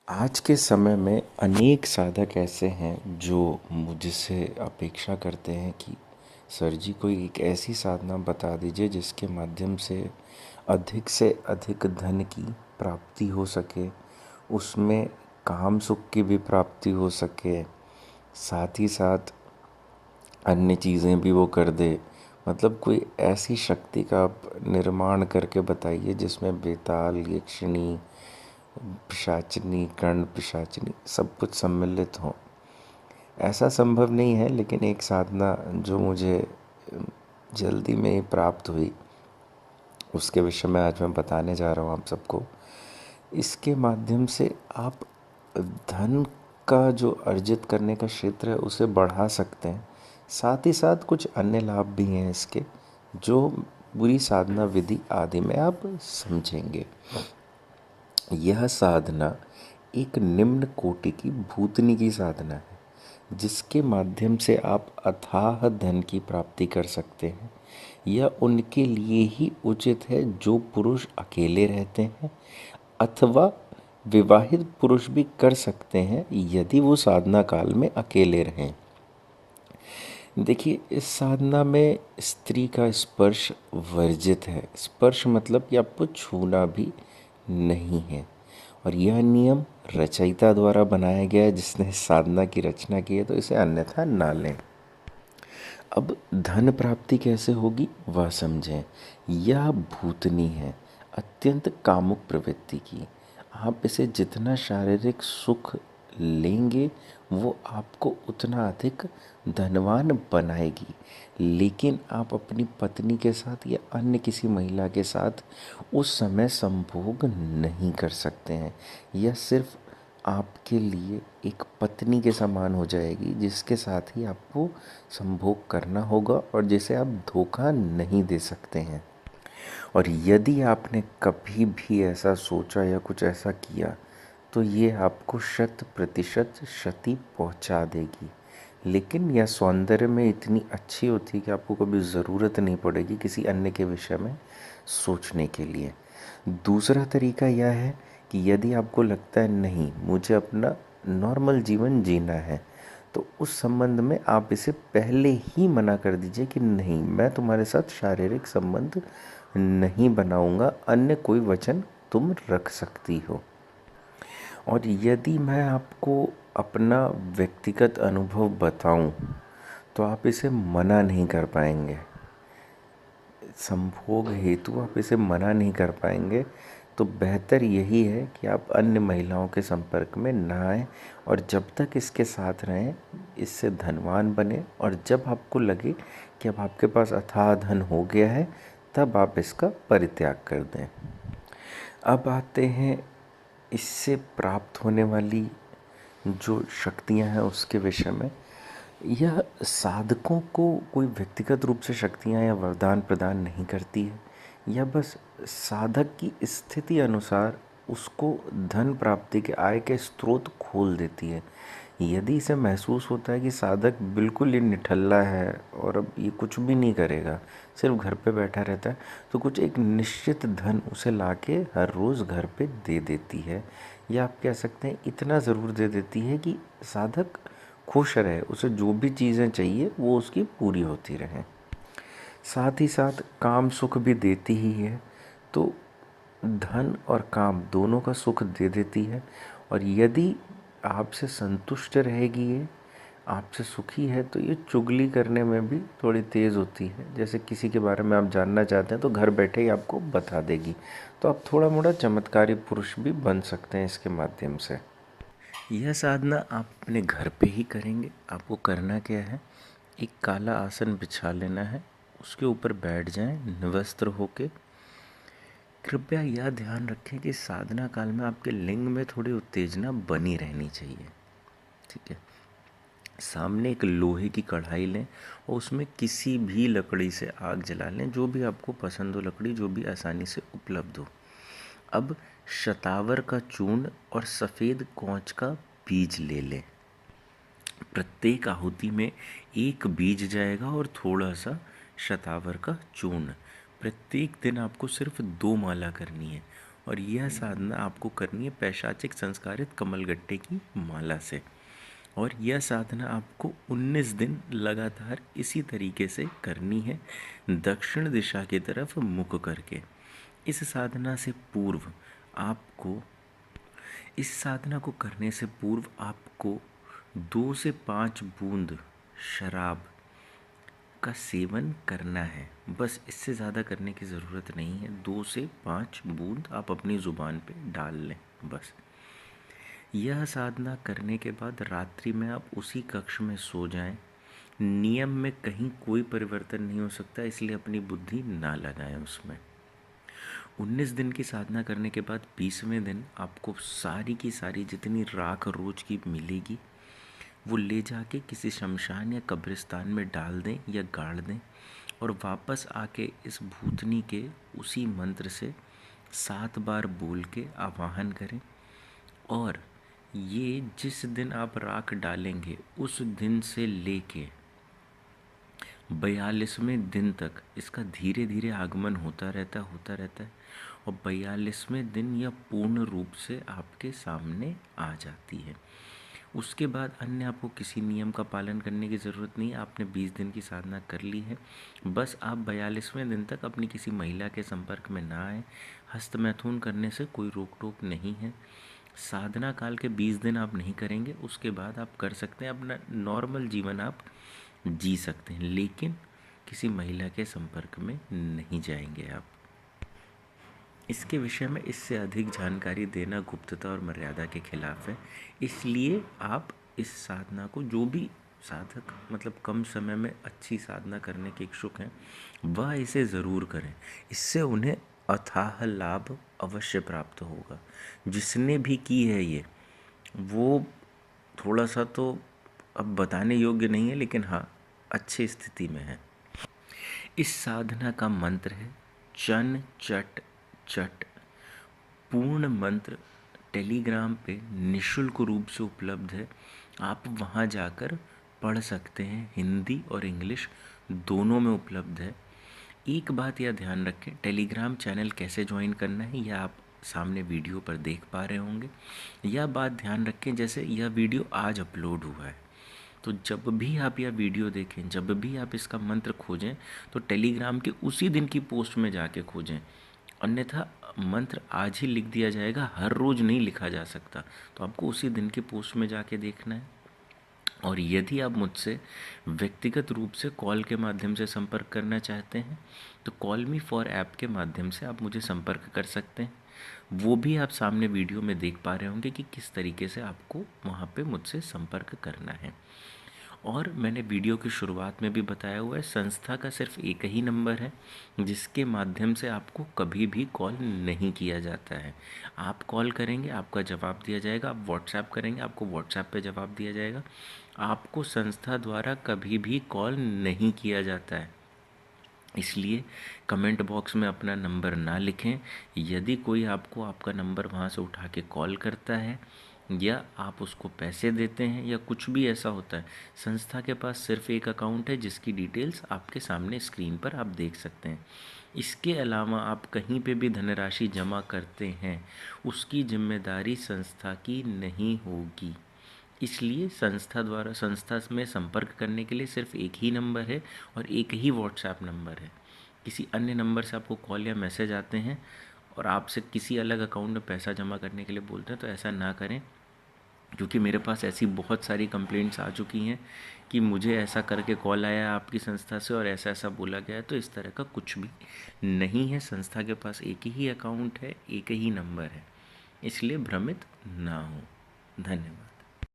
आज के समय में अनेक साधक ऐसे हैं जो मुझसे अपेक्षा करते हैं कि सर जी कोई एक ऐसी साधना बता दीजिए जिसके माध्यम से अधिक धन की प्राप्ति हो सके, उसमें काम सुख की भी प्राप्ति हो सके, साथ ही साथ अन्य चीज़ें भी वो कर दे। मतलब कोई ऐसी शक्ति का आप निर्माण करके बताइए जिसमें बेताल, यक्षिणी, पिशाचिनी, कर्ण पिशाचिनी सब कुछ सम्मिलित हो। ऐसा संभव नहीं है, लेकिन एक साधना जो मुझे जल्दी में ही प्राप्त हुई उसके विषय में आज मैं बताने जा रहा हूँ आप सबको। इसके माध्यम से आप धन का जो अर्जित करने का क्षेत्र है उसे बढ़ा सकते हैं। साथ ही साथ कुछ अन्य लाभ भी हैं इसके, जो पूरी साधना विधि आदि में आप समझेंगे। यह साधना एक निम्न कोटि की भूतनी की साधना है जिसके माध्यम से आप अथाह धन की प्राप्ति कर सकते हैं। यह उनके लिए ही उचित है जो पुरुष अकेले रहते हैं, अथवा विवाहित पुरुष भी कर सकते हैं यदि वो साधना काल में अकेले रहें। देखिए, इस साधना में स्त्री का स्पर्श वर्जित है। स्पर्श मतलब कि आपको छूना भी नहीं है, और यह नियम रचयिता द्वारा बनाया गया है। जिसने इस साधना की रचना की है तो इसे अन्यथा ना लें। अब धन प्राप्ति कैसे होगी वह समझें। यह भूतनी है, अत्यंत कामुक प्रवृत्ति की। आप इसे जितना शारीरिक सुख लेंगे वो आपको उतना अधिक धनवान बनाएगी, लेकिन आप अपनी पत्नी के साथ या अन्य किसी महिला के साथ उस समय संभोग नहीं कर सकते हैं। यह सिर्फ आपके लिए एक पत्नी के समान हो जाएगी जिसके साथ ही आपको संभोग करना होगा और जिसे आप धोखा नहीं दे सकते हैं। और यदि आपने कभी भी ऐसा सोचा या कुछ ऐसा किया तो ये आपको 100% क्षति पहुंचा देगी। लेकिन यह सौंदर्य में इतनी अच्छी होती है कि आपको कभी ज़रूरत नहीं पड़ेगी किसी अन्य के विषय में सोचने के लिए। दूसरा तरीका यह है कि यदि आपको लगता है नहीं, मुझे अपना नॉर्मल जीवन जीना है, तो उस संबंध में आप इसे पहले ही मना कर दीजिए कि नहीं, मैं तुम्हारे साथ शारीरिक संबंध नहीं बनाऊंगा, अन्य कोई वचन तुम रख सकती हो। और यदि मैं आपको अपना व्यक्तिगत अनुभव बताऊं तो आप इसे मना नहीं कर पाएंगे। संभोग हेतु आप इसे मना नहीं कर पाएंगे। तो बेहतर यही है कि आप अन्य महिलाओं के संपर्क में ना आएं, और जब तक इसके साथ रहें इससे धनवान बने, और जब आपको लगे कि अब आपके पास अथाह धन हो गया है तब आप इसका परित्याग कर दें। अब आते हैं इससे प्राप्त होने वाली जो शक्तियां हैं उसके विषय में। यह साधकों को कोई व्यक्तिगत रूप से शक्तियां या वरदान प्रदान नहीं करती है। यह बस साधक की स्थिति अनुसार उसको धन प्राप्ति के आय के स्रोत खोल देती है। यदि इसे महसूस होता है कि साधक बिल्कुल ही निठल्ला है और अब ये कुछ भी नहीं करेगा, सिर्फ घर पे बैठा रहता है, तो कुछ एक निश्चित धन उसे लाके हर रोज़ घर पे दे देती है। या आप कह सकते हैं इतना ज़रूर दे देती है कि साधक खुश रहे, उसे जो भी चीज़ें चाहिए वो उसकी पूरी होती रहें। साथ ही साथ काम सुख भी देती ही है। तो धन और काम दोनों का सुख दे देती है। और यदि आपसे संतुष्ट रहेगी, ये आपसे सुखी है, तो ये चुगली करने में भी थोड़ी तेज़ होती है। जैसे किसी के बारे में आप जानना चाहते हैं तो घर बैठे ही आपको बता देगी। तो आप थोड़ा मोड़ा चमत्कारी पुरुष भी बन सकते हैं इसके माध्यम से। यह साधना आप अपने घर पे ही करेंगे। आपको करना क्या है, एक काला आसन बिछा लेना है, उसके ऊपर बैठ जाएं निवस्त्र होके। कृपया यह ध्यान रखें कि साधना काल में आपके लिंग में थोड़ी उत्तेजना बनी रहनी चाहिए। ठीक है। सामने एक लोहे की कढ़ाई लें और उसमें किसी भी लकड़ी से आग जला लें, जो भी आपको पसंद हो लकड़ी, जो भी आसानी से उपलब्ध हो। अब शतावर का चूर्ण और सफ़ेद कौच का बीज ले लें। प्रत्येक आहुति में एक बीज जाएगा और थोड़ा सा शतावर का चूर्ण। प्रत्येक दिन आपको सिर्फ 2 माला करनी है। और यह साधना आपको करनी है पैशाचिक संस्कारित कमलगट्टे की माला से। और यह साधना आपको 19 दिन लगातार इसी तरीके से करनी है, दक्षिण दिशा की तरफ मुख करके। इस साधना से पूर्व आपको इस साधना को करने से पूर्व आपको 2 से 5 बूंद शराब का सेवन करना है। बस इससे ज़्यादा करने की ज़रूरत नहीं है। 2 से 5 बूंद आप अपनी ज़ुबान पे डाल लें बस। यह साधना करने के बाद रात्रि में आप उसी कक्ष में सो जाएं। नियम में कहीं कोई परिवर्तन नहीं हो सकता, इसलिए अपनी बुद्धि ना लगाएं उसमें। 19 दिन की साधना करने के बाद 20वें दिन आपको सारी की सारी जितनी राख रोज की मिलेगी वो ले जाके किसी शमशान या कब्रिस्तान में डाल दें या गाड़ दें, और वापस आके इस भूतनी के उसी मंत्र से 7 बार बोल के आवाहन करें। और ये जिस दिन आप राख डालेंगे उस दिन से लेके 42वें दिन तक इसका धीरे धीरे आगमन होता रहता है, और 42वें दिन यह पूर्ण रूप से आपके सामने आ जाती है। उसके बाद अन्य आपको किसी नियम का पालन करने की ज़रूरत नहीं है। आपने 20 दिन की साधना कर ली है, बस आप 42वें दिन तक अपनी किसी महिला के संपर्क में ना आए। हस्त मैथुन करने से कोई रोक टोक नहीं है। साधना काल के 20 दिन आप नहीं करेंगे, उसके बाद आप कर सकते हैं, अपना नॉर्मल जीवन आप जी सकते हैं, लेकिन किसी महिला के संपर्क में नहीं जाएंगे आप। इसके विषय में इससे अधिक जानकारी देना गुप्तता और मर्यादा के खिलाफ है, इसलिए आप इस साधना को, जो भी साधक मतलब कम समय में अच्छी साधना करने के इच्छुक हैं वह इसे ज़रूर करें। इससे उन्हें अथाह लाभ अवश्य प्राप्त होगा। जिसने भी की है ये, वो थोड़ा सा तो अब बताने योग्य नहीं है, लेकिन हाँ अच्छी स्थिति में है। इस साधना का मंत्र है चन चट चट। पूर्ण मंत्र टेलीग्राम पे निशुल्क रूप से उपलब्ध है, आप वहाँ जाकर पढ़ सकते हैं। हिंदी और इंग्लिश दोनों में उपलब्ध है। एक बात यह ध्यान रखें, टेलीग्राम चैनल कैसे ज्वाइन करना है यह आप सामने वीडियो पर देख पा रहे होंगे। यह बात ध्यान रखें, जैसे यह वीडियो आज अपलोड हुआ है, तो जब भी आप यह वीडियो देखें, जब भी आप इसका मंत्र खोजें, तो टेलीग्राम के उसी दिन की पोस्ट में जाके खोजें, अन्यथा मंत्र आज ही लिख दिया जाएगा, हर रोज़ नहीं लिखा जा सकता। तो आपको उसी दिन की पोस्ट में जाके देखना है। और यदि आप मुझसे व्यक्तिगत रूप से कॉल के माध्यम से संपर्क करना चाहते हैं तो कॉल मी फॉर ऐप के माध्यम से आप मुझे संपर्क कर सकते हैं। वो भी आप सामने वीडियो में देख पा रहे होंगे कि किस तरीके से आपको वहाँ पे मुझसे संपर्क करना है। और मैंने वीडियो की शुरुआत में भी बताया हुआ है, संस्था का सिर्फ एक ही नंबर है जिसके माध्यम से आपको कभी भी कॉल नहीं किया जाता है। आप कॉल करेंगे आपका जवाब दिया जाएगा, आप व्हाट्सएप करेंगे आपको व्हाट्सएप पे जवाब दिया जाएगा। आपको संस्था द्वारा कभी भी कॉल नहीं किया जाता है, इसलिए कमेंट बॉक्स में अपना नंबर ना लिखें। यदि कोई आपको आपका नंबर वहाँ से उठा के कॉल करता है या आप उसको पैसे देते हैं या कुछ भी ऐसा होता है, संस्था के पास सिर्फ एक अकाउंट है जिसकी डिटेल्स आपके सामने स्क्रीन पर आप देख सकते हैं। इसके अलावा आप कहीं पे भी धनराशि जमा करते हैं उसकी जिम्मेदारी संस्था की नहीं होगी। इसलिए संस्था में संपर्क करने के लिए सिर्फ एक ही नंबर है और एक ही व्हाट्सएप नंबर है। किसी अन्य नंबर से आपको कॉल या मैसेज आते हैं और आपसे किसी अलग अकाउंट में पैसा जमा करने के लिए बोलते हैं तो ऐसा ना करें, क्योंकि मेरे पास ऐसी बहुत सारी कंप्लेंट्स आ चुकी हैं कि मुझे ऐसा करके कॉल आया आपकी संस्था से और ऐसा ऐसा बोला गया है। तो इस तरह का कुछ भी नहीं है, संस्था के पास एक ही अकाउंट है, एक ही नंबर है, इसलिए भ्रमित ना हो। धन्यवाद।